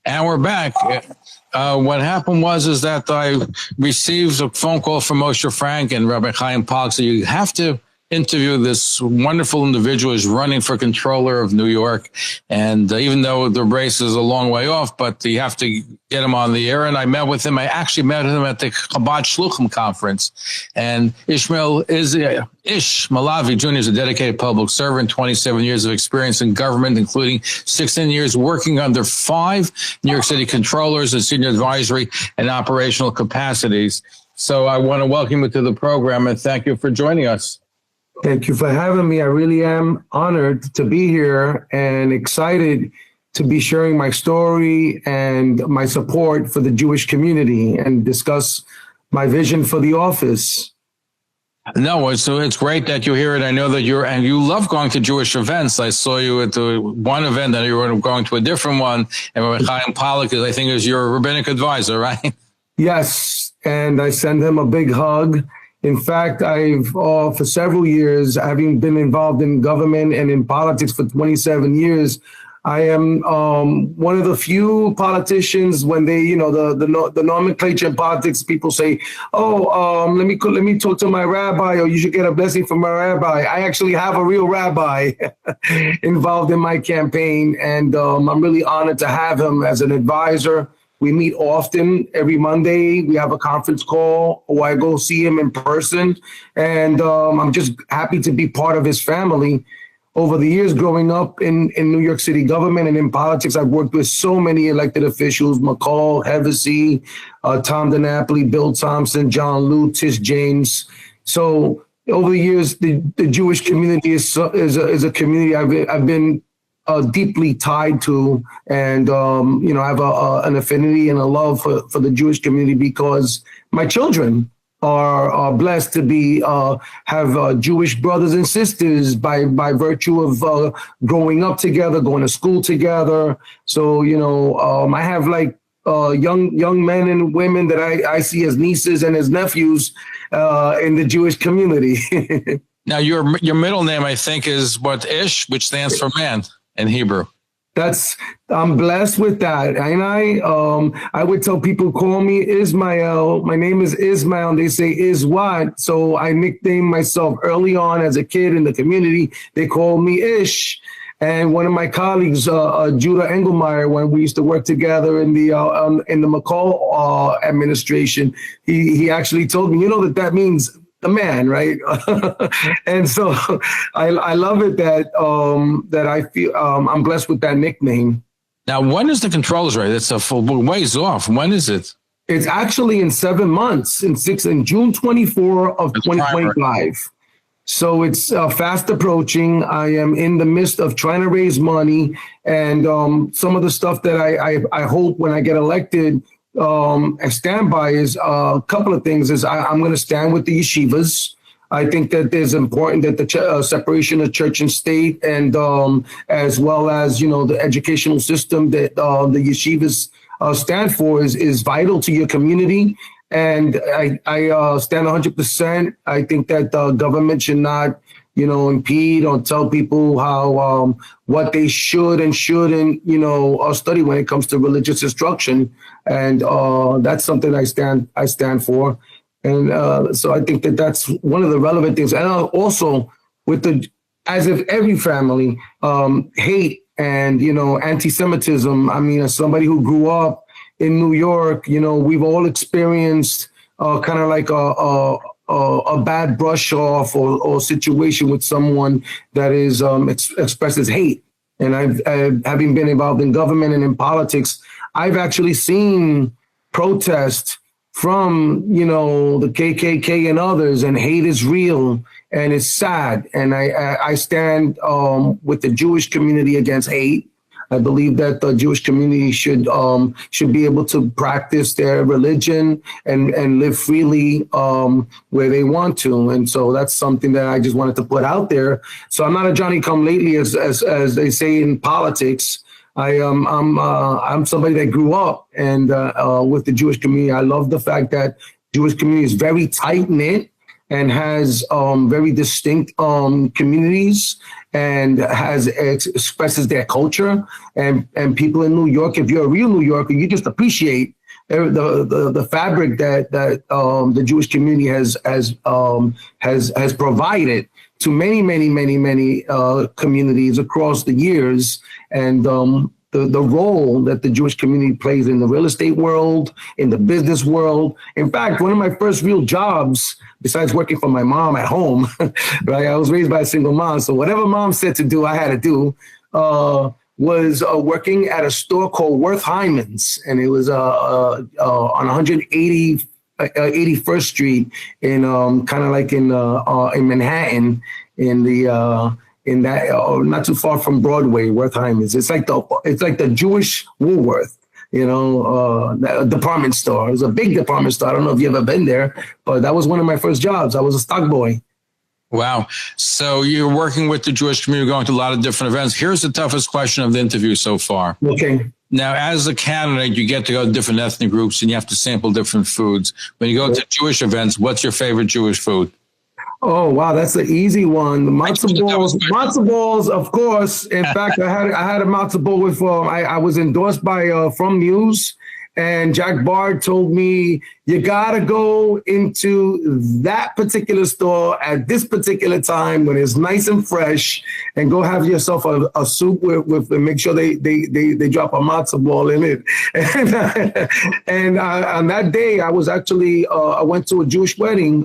And we're back. What happened is that I received a phone call from Moshe Frank and Rabbi Chaim Palk. So you have to interview this wonderful individual who's running for controller of New York. And even though the race is a long way off, but you have to get him on the air. And I met with him. I actually met him at the Chabad Shluchim conference. And Ish Malavi Jr. is a dedicated public servant, 27 years of experience in government, including 16 years working under 5 New York City controllers in senior advisory and operational capacities. So I want to welcome you to the program and thank you for joining us. Thank you for having me. I really am honored to be here and excited to be sharing my story and my support for the Jewish community and discuss my vision for the office. No, so it's great that you're here, and I know that you love going to Jewish events. I saw you at the one event, and you were going to a different one, and Chaim Pollock I think is your rabbinic advisor, right? Yes, and I send him a big hug. In fact, I've for several years, having been involved in government and in politics for 27 years, I am one of the few politicians when they, the nomenclature in politics, people say, let me talk to my rabbi, or you should get a blessing from my rabbi. I actually have a real rabbi involved in my campaign, and I'm really honored to have him as an advisor. We meet often. Every Monday, we have a conference call, or I go see him in person, and I'm just happy to be part of his family. Over the years growing up in New York City government and in politics, I've worked with so many elected officials, McCall, Hevesy, Tom DiNapoli, Bill Thompson, John Liu, Tish James. So over the years, the Jewish community is a community I've been deeply tied to, and I have an affinity and a love for the Jewish community because my children are blessed to be have Jewish brothers and sisters by virtue of growing up together, going to school together. So I have young men and women that I see as nieces and as nephews in the Jewish community. Now your middle name I think is what, Ish, which stands for man in Hebrew. I'm blessed with that. And I would tell people, call me Ismael. My name is Ismael. And they say, is what? So I nicknamed myself early on as a kid in the community. They called me Ish. And one of my colleagues, Judah Engelmeyer, when we used to work together in the McCall administration, he actually told me, that means the man, right? And so I love it that I feel I'm blessed with that nickname. Now, when is the controllers race? It's a full ways off. When is it? It's actually in 7 months, in June 24 of 2025. So it's fast approaching. I am in the midst of trying to raise money, and some of the stuff that I hope when I get elected and stand by is a couple of things. Is I'm going to stand with the yeshivas. I think that it's important that the separation of church and state, and as well as the educational system that the yeshivas stand for is vital to your community. And I stand 100%. I think that the government should not impede or tell people how what they should and shouldn't study when it comes to religious instruction, and that's something I stand for, and so I think that that's one of the relevant things. And also with as if every family hate and anti-Semitism. I mean, as somebody who grew up in New York, we've all experienced kind of like a bad brush off or situation with someone that is expresses hate. And I've having been involved in government and in politics, I've actually seen protests from, the KKK and others, and hate is real and it's sad. And I stand with the Jewish community against hate. I believe that the Jewish community should be able to practice their religion and live freely where they want to, and so that's something that I just wanted to put out there. So I'm not a Johnny-come-lately, as they say in politics. I'm somebody that grew up and with the Jewish community. I love the fact that Jewish community is very tight knit. and has very distinct communities and expresses their culture. And people in New York, if you're a real New Yorker, you just appreciate the fabric that the Jewish community has provided to many communities across the years, and the role that the Jewish community plays in the real estate world, in the business world. In fact, one of my first real jobs, besides working for my mom at home, right? I was raised by a single mom, so whatever mom said to do, I had to do. Was working at a store called Worth Hyman's, and it was on 81st Street in kind of like in Manhattan, in that not too far from Broadway. Worth Hyman's. It's like the Jewish Woolworth, department store. It was a big department store. I don't know if you've ever been there, but that was one of my first jobs. I was a stock boy. Wow. So you're working with the Jewish community, going to a lot of different events. Here's the toughest question of the interview so far. Okay. Now, as a candidate, you get to go to different ethnic groups and you have to sample different foods. When you go to Jewish events, what's your favorite Jewish food? Oh, wow. That's an easy one. The matzo balls. Matzo balls, of course. In fact, I had a matzo ball with, I was endorsed by From News. And Jack Bard told me, you got to go into that particular store at this particular time when it's nice and fresh, and go have yourself a soup with and make sure they drop a matzo ball in it. And on that day, I was actually, I went to a Jewish wedding.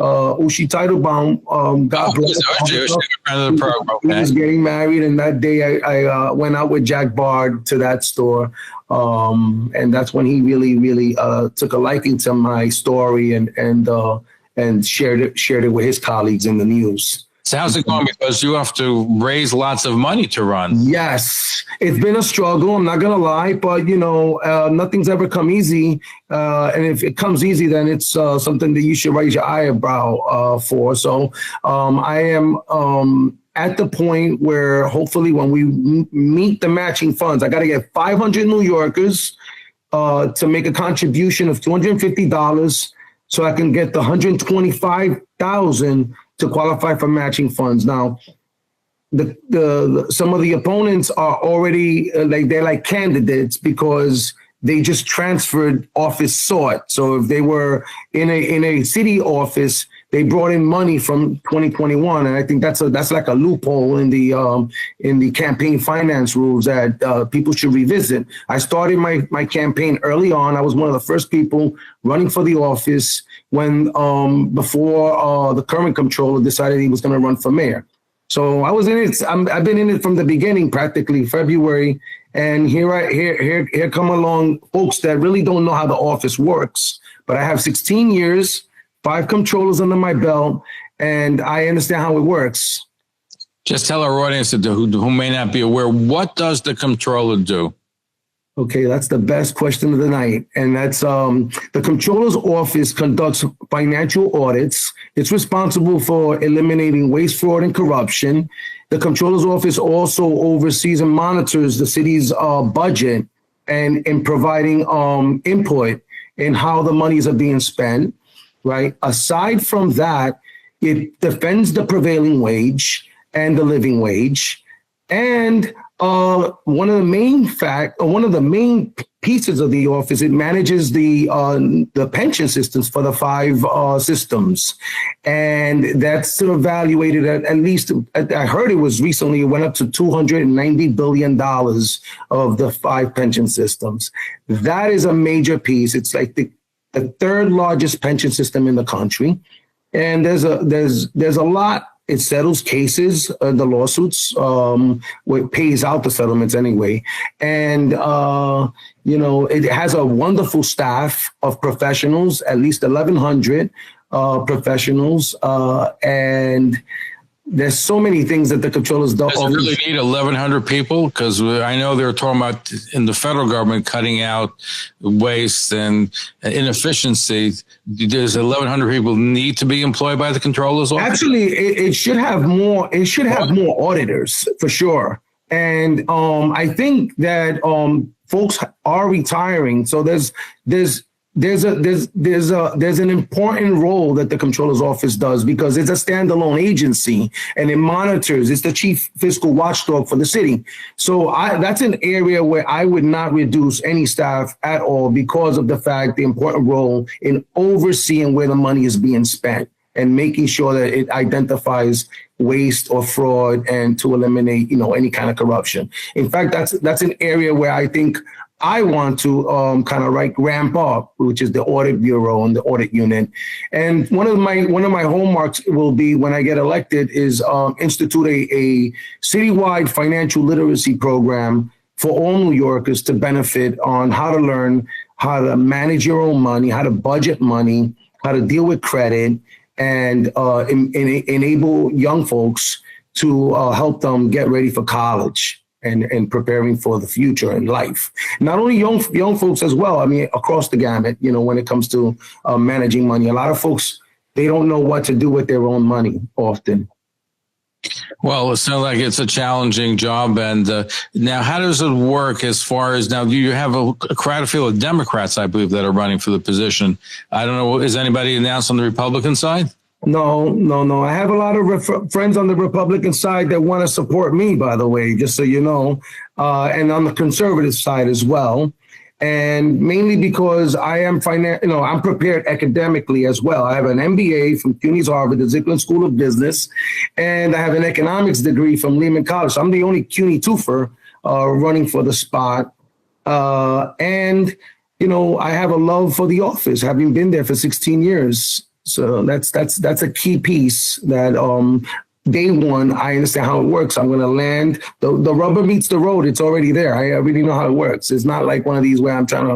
Ushi Teitelbaum, God bless him. He was getting married, and that day I went out with Jack Bard to that store. And that's when he really took a liking to my story and shared it with his colleagues in the news. So how's it going? Because you have to raise lots of money to run. Yes, it's been a struggle. I'm not going to lie, but nothing's ever come easy. And if it comes easy, then it's something that you should raise your eyebrow for. So I am at the point where hopefully when we meet the matching funds, I got to get 500 New Yorkers to make a contribution of $250 so I can get the $125,000 to qualify for matching funds. Now, some of the opponents are already they're like candidates because they just transferred office sought. So if they were in a city office, they brought in money from 2021, and I think that's like a loophole in the campaign finance rules that people should revisit. I started my campaign early on. I was one of the first people running for the office when before the current comptroller decided he was going to run for mayor. So I was in it. I've been in it from the beginning, practically February, and here come along folks that really don't know how the office works. But I have 16 years. 5 controllers under my belt, and I understand how it works. Just tell our audience who may not be aware, what does the controller do? Okay, that's the best question of the night. And that's the controller's office conducts financial audits. It's responsible for eliminating waste, fraud, and corruption. The controller's office also oversees and monitors the city's budget and in providing input in how the monies are being spent. Right. Aside from that, it defends the prevailing wage and the living wage. And one of the main pieces of the office, it manages the pension systems for the 5 systems. And that's evaluated at least, I heard it was recently, it went up to $290 billion of the 5 pension systems. That is a major piece. It's like the 3rd largest pension system in the country, and there's a lot. It settles cases, the lawsuits, it pays out the settlements anyway, and it has a wonderful staff of professionals, at least 1,100 professionals, and there's so many things that the controllers don't. Does it really need 1,100 people? Because I know they're talking about in the federal government cutting out waste and inefficiency. Does 1,100 people need to be employed by the controller's office? Actually, it should have more. It should have more auditors for sure. And I think that folks are retiring. So there's there's an important role that the Comptroller's office does because it's a standalone agency and it monitors. It's the chief fiscal watchdog for the city. So that's an area where I would not reduce any staff at all because of the important role in overseeing where the money is being spent and making sure that it identifies waste or fraud and to eliminate, any kind of corruption. In fact, that's an area where I think I want to kind of ramp up, which is the audit bureau and the audit unit. And one of my hallmarks will be when I get elected is institute a citywide financial literacy program for all New Yorkers to benefit on how to learn how to manage your own money, how to budget money, how to deal with credit, and enable young folks to help them get ready for college and preparing for the future in life. Not only young folks as well. I mean, across the gamut, when it comes to managing money, a lot of folks, they don't know what to do with their own money often. Well, it sounds like it's a challenging job. And now, how does it work as far as now? Do you have a crowded field of Democrats, I believe, that are running for the position? I don't know. Is anybody announced on the Republican side? No. I have a lot of friends on the Republican side that want to support me, by the way, just so you know, and on the conservative side as well. And mainly because I am I'm prepared academically as well. I have an MBA from CUNY's Harvard, the Zicklin School of Business, and I have an economics degree from Lehman College. So I'm the only CUNY twofer running for the spot. And I have a love for the office, having been there for 16 years. So that's a key piece that day one, I understand how it works. I'm going to land. The rubber meets the road. It's already there. I already know how it works. It's not like one of these where I'm trying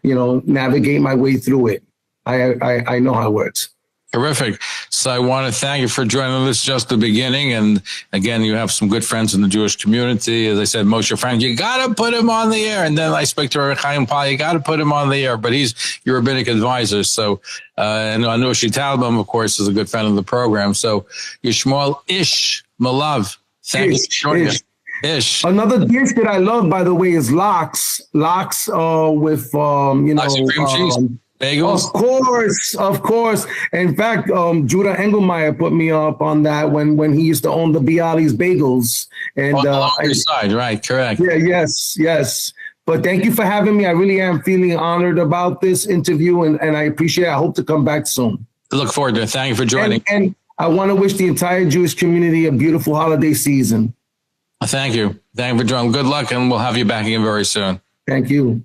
to, navigate my way through it. I know how it works. Terrific. So I want to thank you for joining us, just the beginning. And again, you have some good friends in the Jewish community. As I said, Moshe Frank, you got to put him on the air. And then I spoke to Rabbi Chaim Paul, you got to put him on the air, but he's your rabbinic advisor. So, and Anushi Talbam, of course, is a good friend of the program. So Yishmael Ish Malav. Thank you for joining us. Ish. Another dish that I love, by the way, is lox. Lox with, Lox and cream cheese. Bagels? Of course. In fact, Judah Engelmeyer put me up on that when he used to own the Bialy's Bagels. And on the Lower Side, right? Correct. Yeah, yes. But thank you for having me. I really am feeling honored about this interview, and I appreciate it. I hope to come back soon. Look forward to it. Thank you for joining. And I want to wish the entire Jewish community a beautiful holiday season. Thank you. Thank you for joining. Good luck, and we'll have you back again very soon. Thank you.